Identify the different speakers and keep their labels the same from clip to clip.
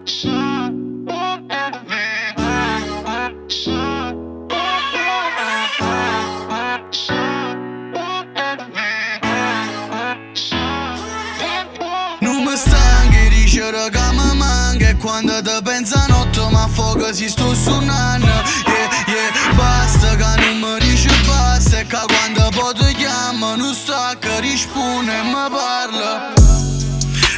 Speaker 1: Non mi stanchi di dicere che mi manca, e quando te pensa notte mi affoga si sto suonando. Basta che non mi dici basta, e che quando poi ti chiamo non stacca, risponde e mi parla.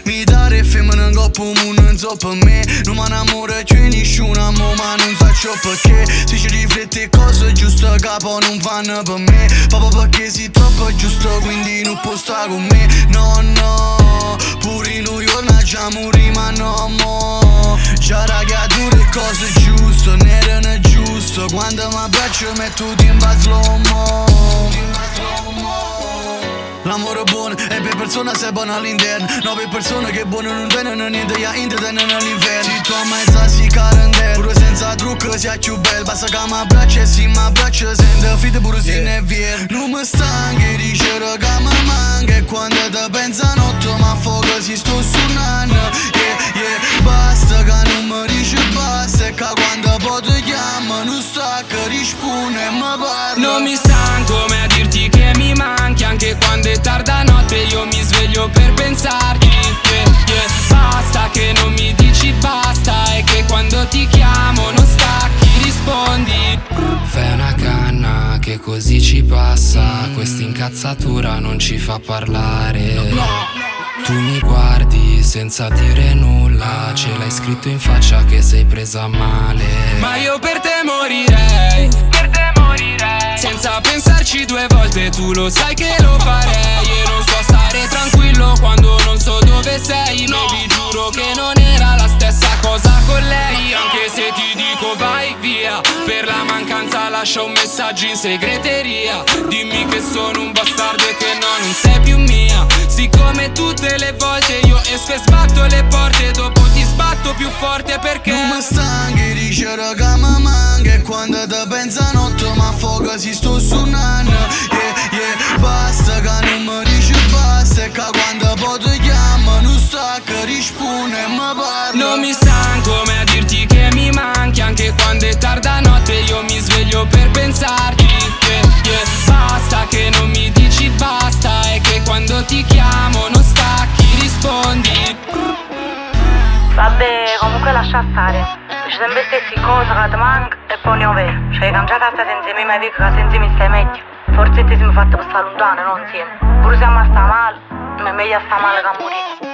Speaker 1: Mi dare femmina in coppa, non so per me. Non mi innamoro più di nessuno, ma non so perché. Se ci rifletti cose giuste, capo non fanno per me. Papà perché sei troppo giusto, quindi non può stare con me. No, no, pure in New York già morì, ma no, mo. Già ragazzi, cose giuste, non erano giuste. Quando mi abbraccio metto in slow-mo. L'amore è buono e per persona sei buono all'interno. No, per persone che buono non vengono niente, ya intrattengono all'inferno. Se tu a mezza si carantella, pure senza trucco sia più bello. Basta che mi abbraccia e si mi abbraccia sente fide pure se ne è vero. Non mi stanchi di dicere che mi manca, e quando te pensa notte mi affoga si sto suonando. Basta che non mi dici basta, e che quando poi ti chiamo non stacca, risponde e mi parla.
Speaker 2: Non mi stanco mai a dirti che mi manchi, anche quando è tarda notte io mi sveglio per pensarti. Basta che non mi dici basta, e che quando ti chiamo non stacchi, rispondi. Fai una canna che così ci passa, questa incazzatura non ci fa parlare. Tu mi guardi senza dire nulla, ce l'hai scritto in faccia che sei presa male. Ma io per te morirei, senza pensarci due volte, tu lo sai che lo farei. E non so stare tranquillo quando non so dove sei. Baby, giuro che non era la stessa cosa con lei. Anche se ti dico vai via, per la mancanza lascia un messaggio in segreteria. Dimmi che sono un bastardo e che no, non sei più mia. Siccome tutte le volte io esco e sbatto le porte, dopo ti sbatto più forte perché
Speaker 1: non mi stanchi di dicere che mi manca, e quando te pensa notte mi affoga si sto suonando. Basta che non mi dici basta, e che quando poi ti chiamo non stacca, risponde e mi parla.
Speaker 2: Non mi stanco mai a dirti che mi manchi, anche quando è tarda notte io mi sveglio per pensarti. Basta che non mi dici basta, e che quando ti chiamo non stacchi, rispondi.
Speaker 3: Vabbè, comunque lascia stare. Dici sempre stessi cose che ti manca e poi ne ho vero. Cioè, cambiata senza me mi dico che senza mi stai meglio. Forse ti siamo fatti per stare lontano, non insieme. Pure se mi sta male, ma è meglio sta male che morire.